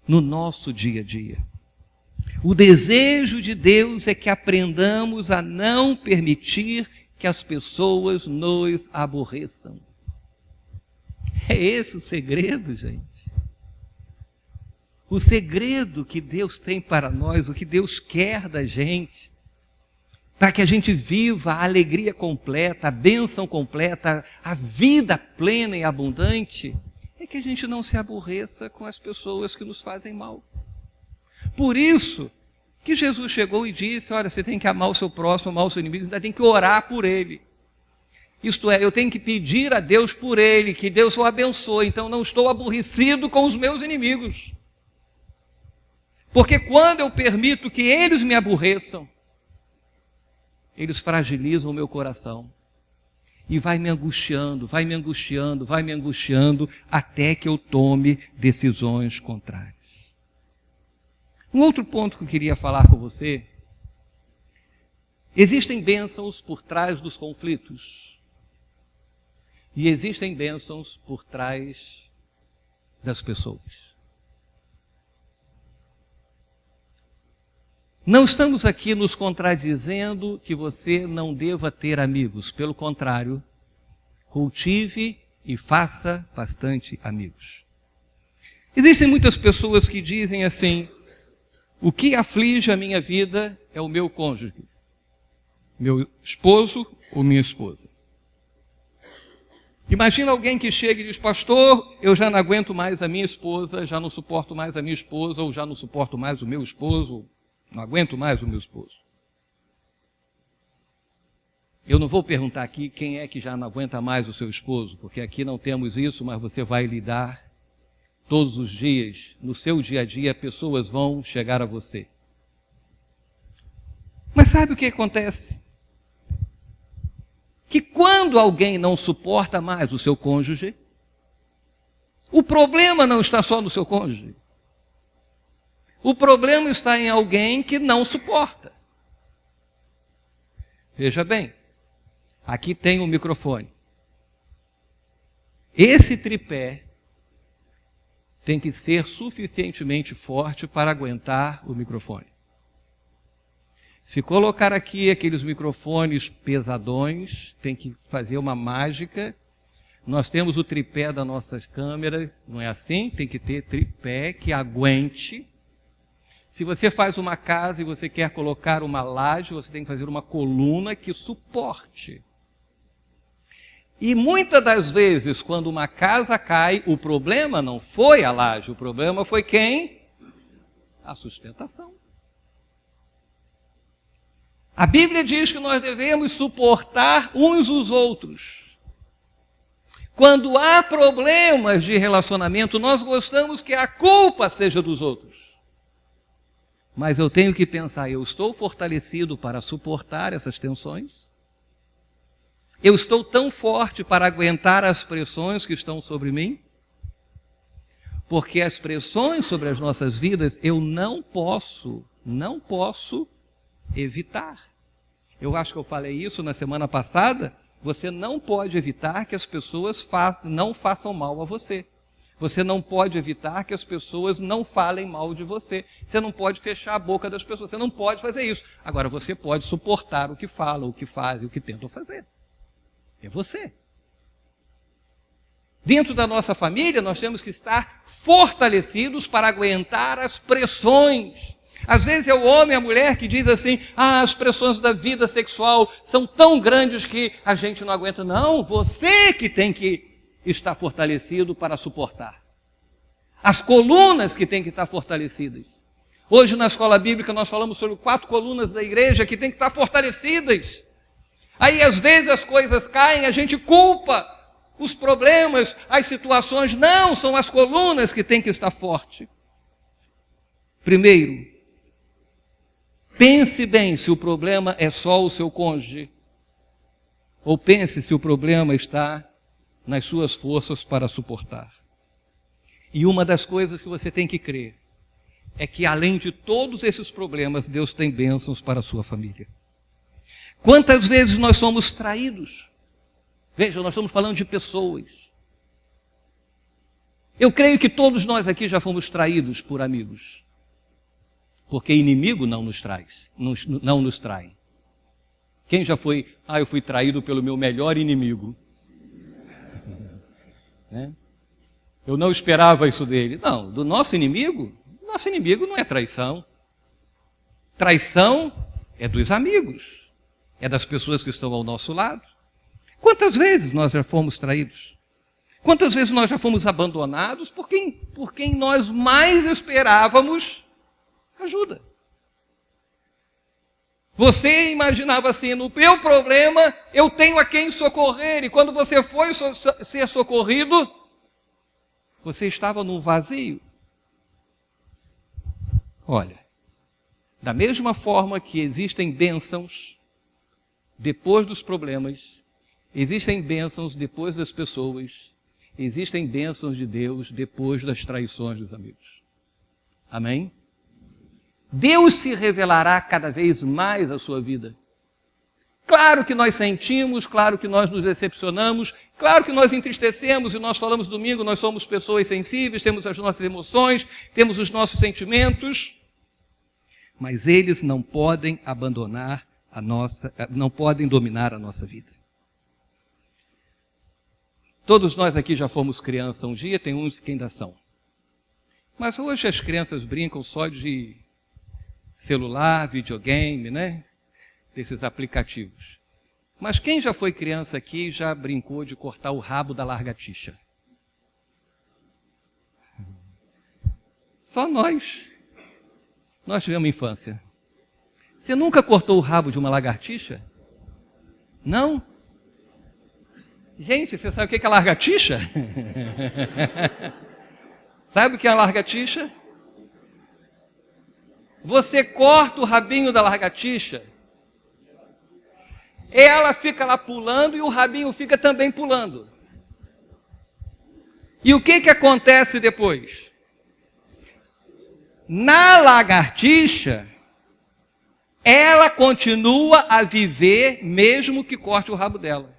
no nosso dia a dia. O desejo de Deus é que aprendamos a não permitir que as pessoas nos aborreçam. É esse o segredo, gente. O segredo que Deus tem para nós, o que Deus quer da gente, para que a gente viva a alegria completa, a bênção completa, a vida plena e abundante, é que a gente não se aborreça com as pessoas que nos fazem mal. Por isso que Jesus chegou e disse, olha, você tem que amar o seu próximo, amar o seu inimigo, ainda tem que orar por ele. Isto é, eu tenho que pedir a Deus por ele, que Deus o abençoe, então não estou aborrecido com os meus inimigos. Porque quando eu permito que eles me aborreçam, eles fragilizam o meu coração. E vai me angustiando, vai me angustiando, vai me angustiando, até que eu tome decisões contrárias. Um outro ponto que eu queria falar com você Existem bênçãos por trás dos conflitos. E existem bênçãos por trás das pessoas. Não estamos aqui nos contradizendo que você não deva ter amigos. Pelo contrário, cultive e faça bastante amigos. Existem muitas pessoas que dizem assim: o que aflige a minha vida é o meu cônjuge, meu esposo ou minha esposa. Imagina alguém que chega e diz: pastor, eu já não aguento mais a minha esposa, já não suporto mais a minha esposa, ou já não suporto mais o meu esposo, não aguento mais o meu esposo. Eu não vou perguntar aqui quem é que já não aguenta mais o seu esposo, porque aqui não temos isso, mas você vai lidar todos os dias, no seu dia a dia, pessoas vão chegar a você. Mas sabe o que acontece? Que quando alguém não suporta mais o seu cônjuge, o problema não está só no seu cônjuge. O problema está em alguém que não suporta. Veja bem, aqui tem um microfone. Esse tripé tem que ser suficientemente forte para aguentar o microfone. Se colocar aqui aqueles microfones pesadões, tem que fazer uma mágica. Nós temos o tripé da nossa câmera, não é assim? Tem que ter tripé que aguente. Se você faz uma casa e você quer colocar uma laje, você tem que fazer uma coluna que suporte. E muitas das vezes, quando uma casa cai, o problema não foi a laje, o problema foi quem? A sustentação. A Bíblia diz que nós devemos suportar uns os outros. Quando há problemas de relacionamento, nós gostamos que a culpa seja dos outros. Mas eu tenho que pensar: eu estou fortalecido para suportar essas tensões? Eu estou tão forte para aguentar as pressões que estão sobre mim? Porque as pressões sobre as nossas vidas eu não posso evitar. Eu acho que eu falei isso na semana passada. Você não pode evitar que as pessoas não façam mal a você. Você não pode evitar que as pessoas não falem mal de você. Você não pode fechar a boca das pessoas. Você não pode fazer isso. Agora, você pode suportar o que falam, o que fazem, o que tentam fazer. É você. Dentro da nossa família, nós temos que estar fortalecidos para aguentar as pressões. Às vezes é o homem e a mulher que diz assim: as pressões da vida sexual são tão grandes que a gente não aguenta. Não, você que tem que estar fortalecido para suportar. As colunas que têm que estar fortalecidas. Hoje na escola bíblica nós falamos sobre 4 colunas da igreja que têm que estar fortalecidas. Aí às vezes as coisas caem, a gente culpa os problemas, as situações. Não, são as colunas que têm que estar fortes. Primeiro, pense bem se o problema é só o seu cônjuge, ou pense se o problema está nas suas forças para suportar. E uma das coisas que você tem que crer é que, além de todos esses problemas, Deus tem bênçãos para a sua família. Quantas vezes nós somos traídos? Veja, nós estamos falando de pessoas. Eu creio que todos nós aqui já fomos traídos por amigos. Porque inimigo não nos trai. Quem já foi? Eu fui traído pelo meu melhor inimigo. Eu não esperava isso dele. Não, do nosso inimigo não é traição. Traição é dos amigos, é das pessoas que estão ao nosso lado. Quantas vezes nós já fomos traídos? Quantas vezes nós já fomos abandonados por quem nós mais esperávamos ajuda? Você imaginava assim: no meu problema eu tenho a quem socorrer, e quando você foi ser socorrido, você estava num vazio. Olha, da mesma forma que existem bênçãos depois dos problemas, existem bênçãos depois das pessoas, existem bênçãos de Deus depois das traições dos amigos. Amém? Deus se revelará cada vez mais à sua vida. Claro que nós sentimos, claro que nós nos decepcionamos, claro que nós entristecemos e nós falamos domingo, nós somos pessoas sensíveis, temos as nossas emoções, temos os nossos sentimentos, mas eles não podem abandonar não podem dominar a nossa vida. Todos nós aqui já fomos criança um dia, tem uns que ainda são. Mas hoje as crianças brincam só de celular, videogame, né? Desses aplicativos. Mas quem já foi criança aqui já brincou de cortar o rabo da lagartixa? Só nós. Nós tivemos infância. Você nunca cortou o rabo de uma lagartixa? Não? Gente, você sabe o que é lagartixa? Sabe o que é a lagartixa? Você corta o rabinho da lagartixa, ela fica lá pulando e o rabinho fica também pulando. E o que acontece depois? Na lagartixa, ela continua a viver mesmo que corte o rabo dela.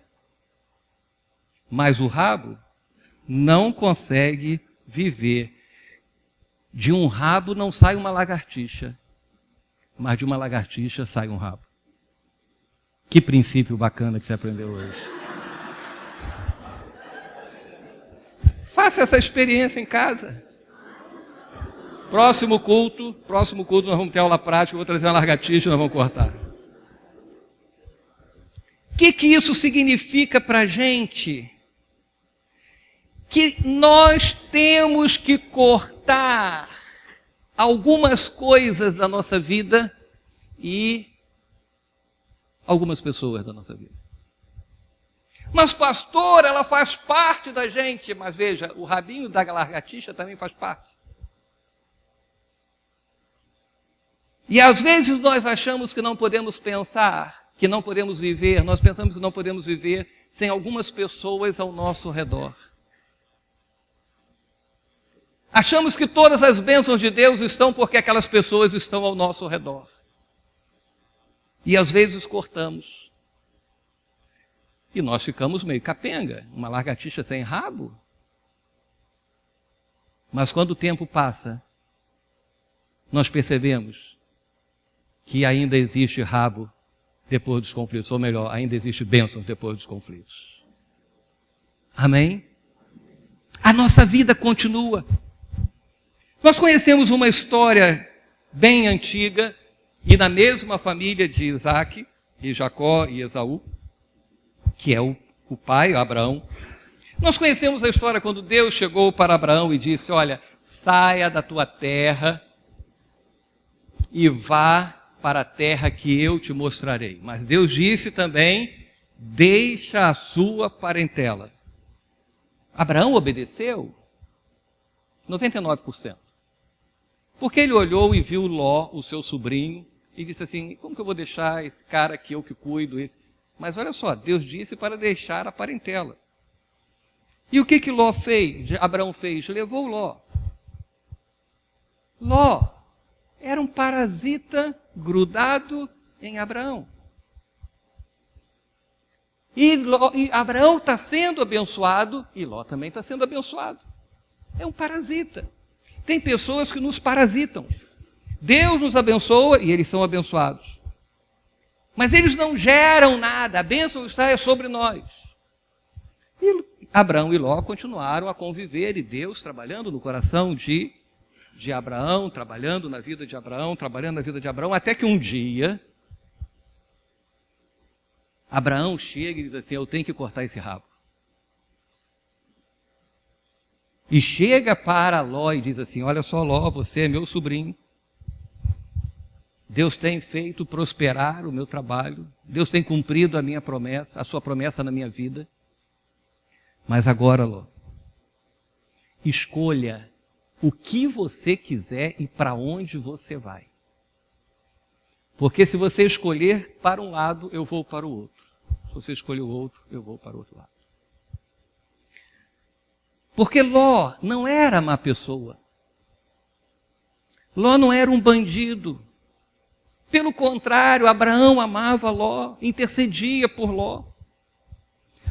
Mas o rabo não consegue viver. De um rabo não sai uma lagartixa, mas de uma lagartixa sai um rabo. Que princípio bacana que você aprendeu hoje. Faça essa experiência em casa. Próximo culto nós vamos ter aula prática, eu vou trazer uma lagartixa e nós vamos cortar. O que isso significa para a gente? Que nós temos que cortar algumas coisas da nossa vida e algumas pessoas da nossa vida. Mas pastor, ela faz parte da gente. Mas veja, o rabinho da lagartixa também faz parte. E às vezes nós achamos que não podemos pensar, que não podemos viver, nós pensamos que não podemos viver sem algumas pessoas ao nosso redor. Achamos que todas as bênçãos de Deus estão porque aquelas pessoas estão ao nosso redor. E às vezes cortamos. E nós ficamos meio capenga, uma lagartixa sem rabo. Mas quando o tempo passa, nós percebemos que ainda existe rabo depois dos conflitos, ou melhor, ainda existe bênção depois dos conflitos. Amém? A nossa vida continua. Nós conhecemos uma história bem antiga, e na mesma família de Isaac, e Jacó e Esaú, que é o pai, Abraão. Nós conhecemos a história quando Deus chegou para Abraão e disse, olha, saia da tua terra e vá para a terra que eu te mostrarei. Mas Deus disse também, deixa a sua parentela. Abraão obedeceu 99%. Porque ele olhou e viu Ló, o seu sobrinho, e disse assim, como que eu vou deixar esse cara aqui, eu que cuido? Mas olha só, Deus disse para deixar a parentela. E o que Ló fez? Abraão fez? Levou Ló. Ló era um parasita grudado em Abraão. E Abraão está sendo abençoado, e Ló também está sendo abençoado. É um parasita. Tem pessoas que nos parasitam. Deus nos abençoa e eles são abençoados. Mas eles não geram nada, a bênção está sobre nós. E Abraão e Ló continuaram a conviver, e Deus trabalhando no coração de Abraão, trabalhando na vida de Abraão, trabalhando na vida de Abraão, até que um dia, Abraão chega e diz assim, eu tenho que cortar esse rabo. E chega para Ló e diz assim, olha só Ló, você é meu sobrinho. Deus tem feito prosperar o meu trabalho. Deus tem cumprido a minha promessa, a sua promessa na minha vida. Mas agora, Ló, escolha o que você quiser e para onde você vai. Porque se você escolher para um lado, eu vou para o outro. Se você escolher o outro, eu vou para o outro lado. Porque Ló não era má pessoa. Ló não era um bandido. Pelo contrário, Abraão amava Ló, intercedia por Ló.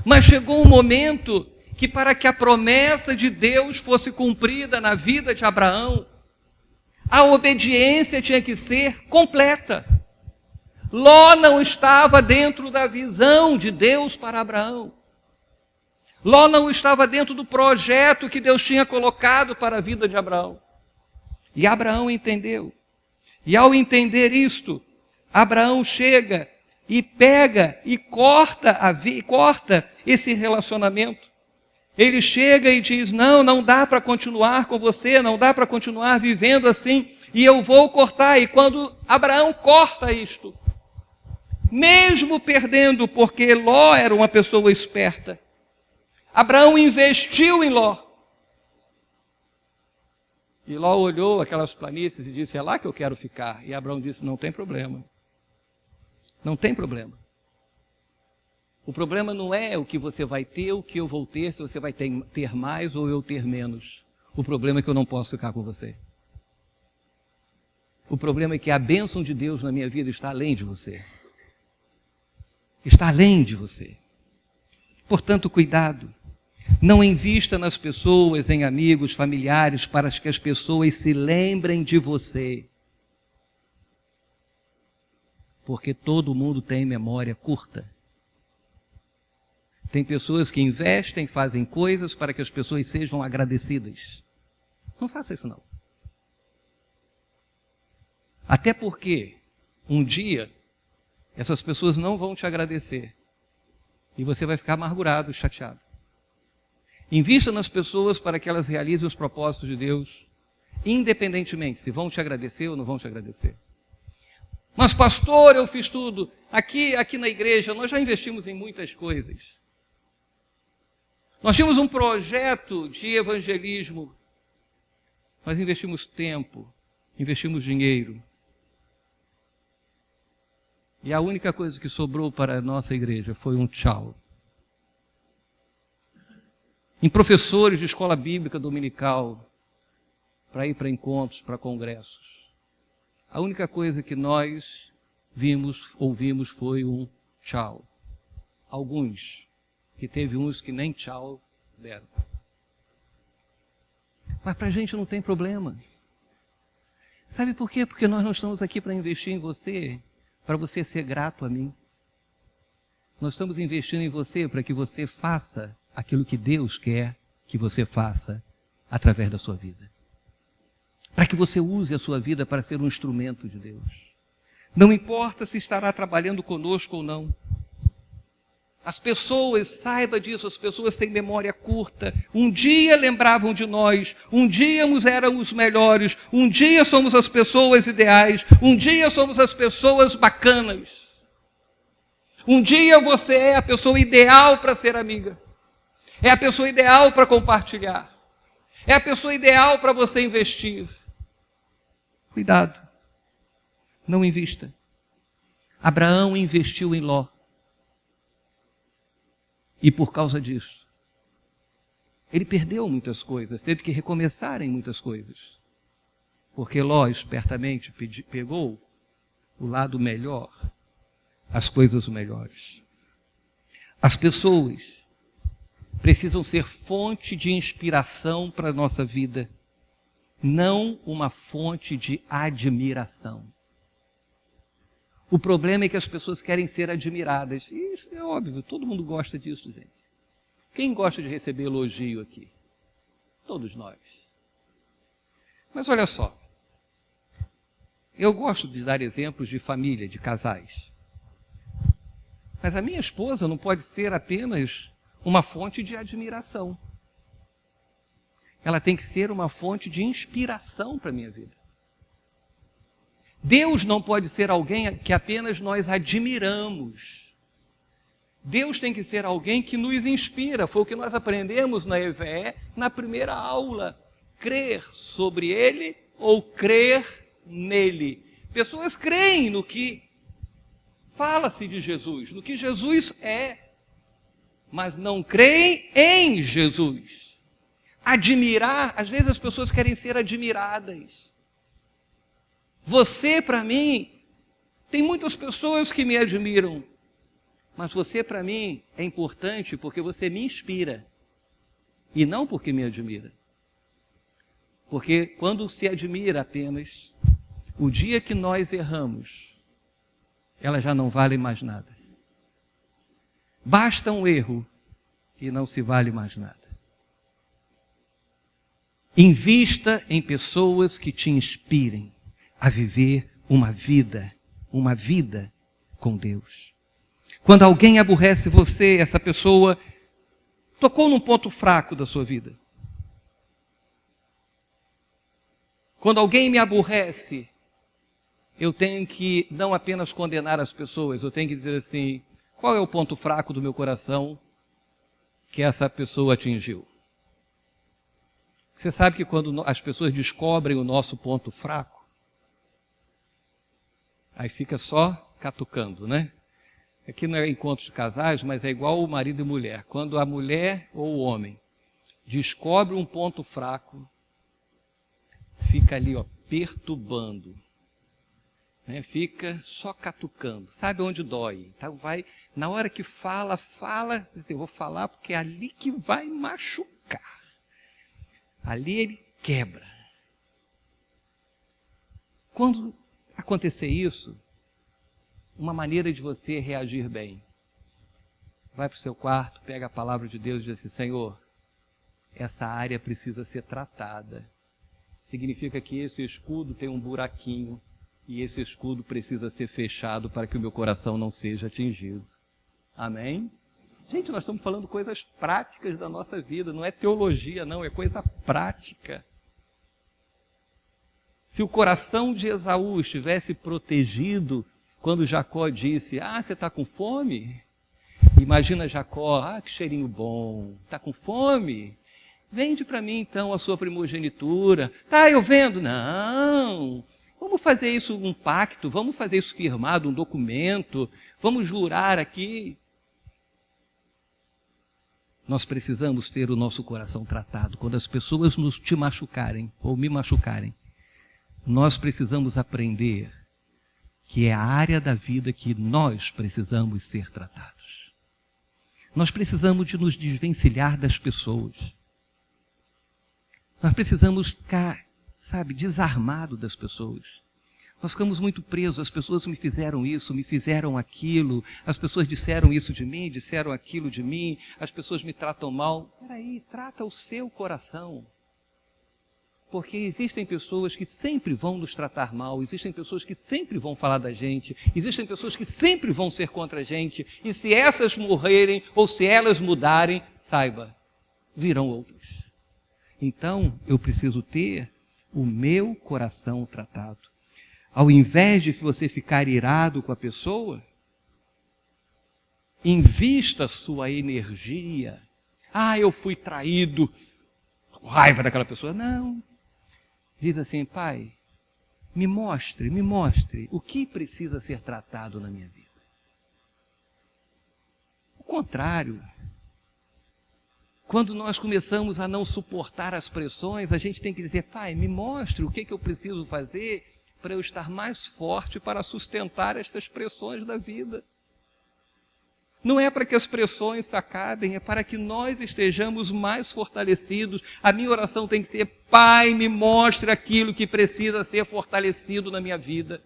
Mas chegou um momento que, para que a promessa de Deus fosse cumprida na vida de Abraão, a obediência tinha que ser completa. Ló não estava dentro da visão de Deus para Abraão. Ló não estava dentro do projeto que Deus tinha colocado para a vida de Abraão. E Abraão entendeu. E ao entender isto, Abraão chega e pega e corta esse relacionamento. Ele chega e diz, não dá para continuar com você, não dá para continuar vivendo assim, e eu vou cortar. E quando Abraão corta isto, mesmo perdendo, porque Ló era uma pessoa esperta, Abraão investiu em Ló. E Ló olhou aquelas planícies e disse, é lá que eu quero ficar. E Abraão disse, não tem problema. Não tem problema. O problema não é o que você vai ter, o que eu vou ter, se você vai ter mais ou eu ter menos. O problema é que eu não posso ficar com você. O problema é que a bênção de Deus na minha vida está além de você. Está além de você. Portanto, cuidado. Não invista nas pessoas, em amigos, familiares, para que as pessoas se lembrem de você. Porque todo mundo tem memória curta. Tem pessoas que investem, fazem coisas para que as pessoas sejam agradecidas. Não faça isso não. Até porque, um dia, essas pessoas não vão te agradecer. E você vai ficar amargurado, chateado. Invista nas pessoas para que elas realizem os propósitos de Deus, independentemente se vão te agradecer ou não vão te agradecer. Mas pastor, eu fiz tudo. Aqui na igreja nós já investimos em muitas coisas. Nós tínhamos um projeto de evangelismo. Nós investimos tempo, investimos dinheiro. E a única coisa que sobrou para a nossa igreja foi um tchau. Em professores de escola bíblica dominical, para ir para encontros, para congressos. A única coisa que nós ouvimos foi um tchau. Alguns, que teve uns que nem tchau deram. Mas para a gente não tem problema. Sabe por quê? Porque nós não estamos aqui para investir em você, para você ser grato a mim. Nós estamos investindo em você para que você faça aquilo que Deus quer que você faça através da sua vida. Para que você use a sua vida para ser um instrumento de Deus. Não importa se estará trabalhando conosco ou não. As pessoas, saiba disso, as pessoas têm memória curta. Um dia lembravam de nós, um dia éramos melhores, um dia somos as pessoas ideais, um dia somos as pessoas bacanas. Um dia você é a pessoa ideal para ser amiga. É a pessoa ideal para compartilhar. É a pessoa ideal para você investir. Cuidado. Não invista. Abraão investiu em Ló. E por causa disso, ele perdeu muitas coisas, teve que recomeçar em muitas coisas. Porque Ló espertamente pegou o lado melhor, as coisas melhores. As pessoas precisam ser fonte de inspiração para a nossa vida, não uma fonte de admiração. O problema é que as pessoas querem ser admiradas. E isso é óbvio, todo mundo gosta disso, gente. Quem gosta de receber elogio aqui? Todos nós. Mas olha só, eu gosto de dar exemplos de família, de casais. Mas a minha esposa não pode ser apenas uma fonte de admiração. Ela tem que ser uma fonte de inspiração para a minha vida. Deus não pode ser alguém que apenas nós admiramos. Deus tem que ser alguém que nos inspira. Foi o que nós aprendemos na EVE, na primeira aula. Crer sobre Ele ou crer nele. Pessoas creem no que fala-se de Jesus, no que Jesus é, mas não creem em Jesus. Admirar, às vezes as pessoas querem ser admiradas. Você, para mim, Tem muitas pessoas que me admiram, mas você para mim é importante porque você me inspira e não porque me admira. Porque quando se admira apenas, o dia que nós erramos, ela já não vale mais nada. Basta um erro e não se vale mais nada. Invista em pessoas que te inspirem a viver uma vida com Deus. Quando alguém aborrece você, essa pessoa tocou num ponto fraco da sua vida. Quando alguém me aborrece, eu tenho que não apenas condenar as pessoas, eu tenho que dizer assim, qual é o ponto fraco do meu coração que essa pessoa atingiu? Você sabe que quando as pessoas descobrem o nosso ponto fraco, aí fica só catucando, né? Aqui não é encontro de casais, mas é igual o marido e mulher. Quando a mulher ou o homem descobre um ponto fraco, fica ali, ó, perturbando. Né? Fica só catucando. Sabe onde dói? Então vai, na hora que fala, eu vou falar porque é ali que vai machucar. Ali ele quebra. Quando acontecer isso, uma maneira de você reagir bem. Vai para o seu quarto, pega a palavra de Deus e diz assim, Senhor, essa área precisa ser tratada. Significa que esse escudo tem um buraquinho e esse escudo precisa ser fechado para que o meu coração não seja atingido. Amém? Gente, nós estamos falando coisas práticas da nossa vida, não é teologia não, é coisa prática. Se o coração de Esaú estivesse protegido, quando Jacó disse, você está com fome? Imagina Jacó, que cheirinho bom, está com fome? Vende para mim então a sua primogenitura. Tá, eu vendo. Não, vamos fazer isso um pacto, vamos fazer isso firmado, um documento, vamos jurar aqui. Nós precisamos ter o nosso coração tratado. Quando as pessoas te machucarem ou me machucarem, nós precisamos aprender que é a área da vida que nós precisamos ser tratados. Nós precisamos de nos desvencilhar das pessoas. Nós precisamos ficar, desarmado das pessoas. Nós ficamos muito presos, as pessoas me fizeram isso, me fizeram aquilo, as pessoas disseram isso de mim, disseram aquilo de mim, as pessoas me tratam mal. Peraí, trata o seu coração. Porque existem pessoas que sempre vão nos tratar mal, existem pessoas que sempre vão falar da gente, existem pessoas que sempre vão ser contra a gente, e se essas morrerem ou se elas mudarem, saiba, virão outras. Então, eu preciso ter o meu coração tratado. Ao invés de você ficar irado com a pessoa, invista sua energia. Eu fui traído, com raiva daquela pessoa. Não. Diz assim, Pai, me mostre o que precisa ser tratado na minha vida. O contrário. Quando nós começamos a não suportar as pressões, a gente tem que dizer, Pai, me mostre o que eu preciso fazer para eu estar mais forte para sustentar estas pressões da vida. Não é para que as pressões se acabem, é para que nós estejamos mais fortalecidos. A minha oração tem que ser, Pai, me mostre aquilo que precisa ser fortalecido na minha vida.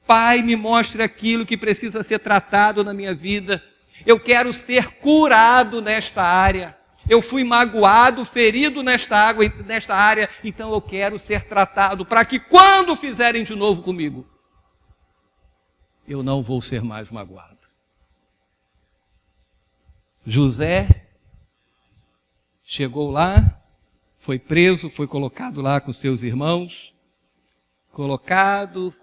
Pai, me mostre aquilo que precisa ser tratado na minha vida. Eu quero ser curado nesta área. Eu fui magoado, ferido nesta área, então eu quero ser tratado para que quando fizerem de novo comigo, eu não vou ser mais magoado. José chegou lá, foi preso, foi colocado lá com seus irmãos, colocado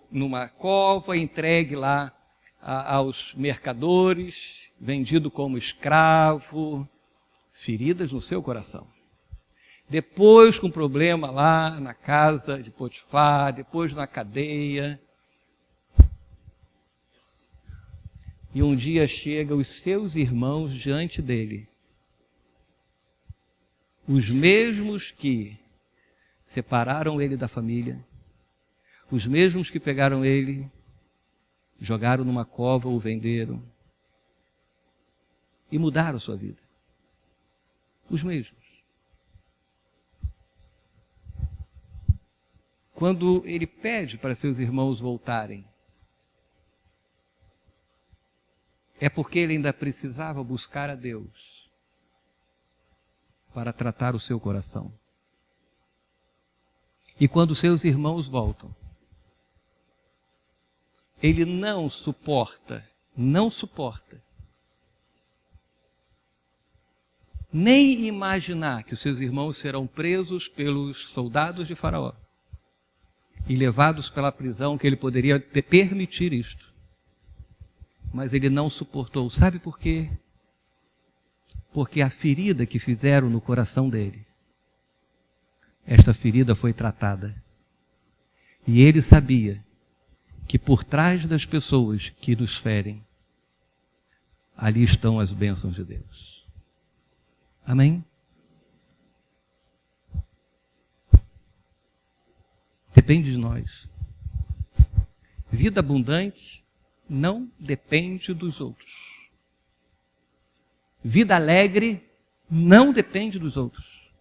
numa cova, entregue lá aos mercadores, vendido como escravo, feridas no seu coração. Depois com problema lá na casa de Potifar, depois na cadeia. E um dia chega os seus irmãos diante dele. Os mesmos que separaram ele da família, os mesmos que pegaram ele jogaram numa cova, o venderam e mudaram sua vida. Os mesmos. Quando ele pede para seus irmãos voltarem, é porque ele ainda precisava buscar a Deus para tratar o seu coração. E quando seus irmãos voltam, ele não suporta nem imaginar que os seus irmãos serão presos pelos soldados de Faraó e levados pela prisão, que ele poderia permitir isto. Mas ele não suportou. Sabe por quê? Porque a ferida que fizeram no coração dele, esta ferida foi tratada. E ele sabia que por trás das pessoas que nos ferem, ali estão as bênçãos de Deus. Amém? Depende de nós. Vida abundante não depende dos outros. Vida alegre não depende dos outros.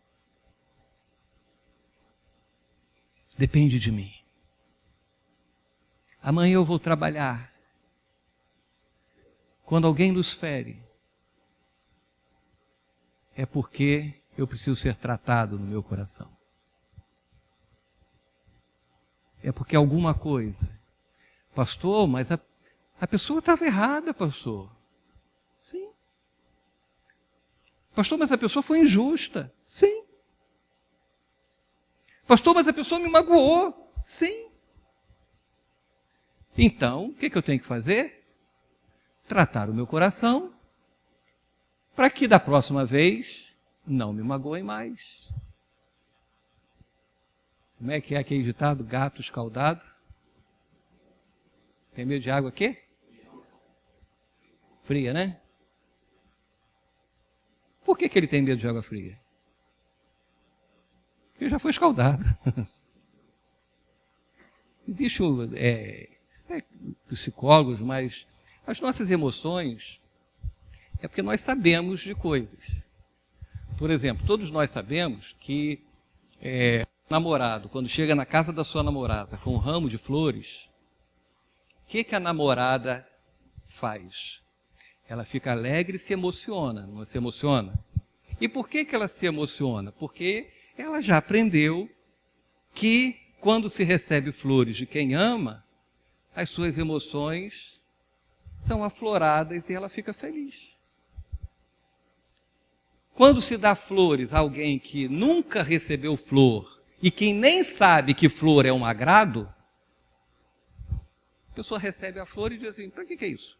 Depende de mim. Amanhã eu vou trabalhar. Quando alguém nos fere, é porque eu preciso ser tratado no meu coração. É porque alguma coisa. Pastor, mas a pessoa estava errada, pastor. Sim. Pastor, mas a pessoa foi injusta. Sim. Pastor, mas a pessoa me magoou. Sim. Então, o que eu tenho que fazer? Tratar o meu coração para que da próxima vez não me magoem mais. Como é que é aquele ditado? Gato escaldado. Tem medo de água aqui? Fria, né? Por que ele tem medo de água fria? Porque ele já foi escaldado. Existe psicólogos, mas as nossas emoções é porque nós sabemos de coisas. Por exemplo, todos nós sabemos que namorado, quando chega na casa da sua namorada com um ramo de flores, o que a namorada faz? Ela fica alegre e se emociona, não se emociona? E por que ela se emociona? Porque ela já aprendeu que quando se recebe flores de quem ama, as suas emoções são afloradas e ela fica feliz. Quando se dá flores a alguém que nunca recebeu flor e que nem sabe que flor é um agrado, a pessoa recebe a flor e diz assim, para que é isso?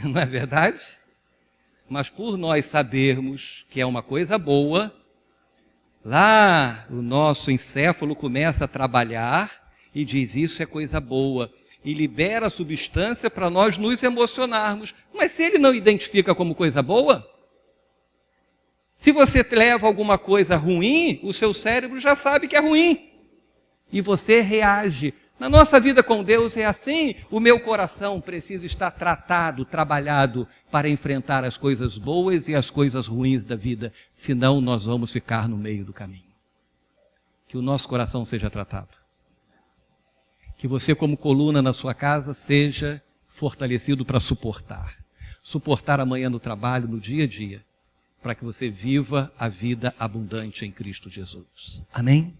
Não é verdade? Mas por nós sabermos que é uma coisa boa, lá o nosso encéfalo começa a trabalhar e diz isso é coisa boa. E libera a substância para nós nos emocionarmos. Mas se ele não identifica como coisa boa, se você leva alguma coisa ruim, o seu cérebro já sabe que é ruim. E você reage. Na nossa vida com Deus é assim. O meu coração precisa estar tratado, trabalhado para enfrentar as coisas boas e as coisas ruins da vida. Senão nós vamos ficar no meio do caminho. Que o nosso coração seja tratado. Que você, como coluna na sua casa, seja fortalecido para suportar. Suportar amanhã no trabalho, no dia a dia, para que você viva a vida abundante em Cristo Jesus. Amém?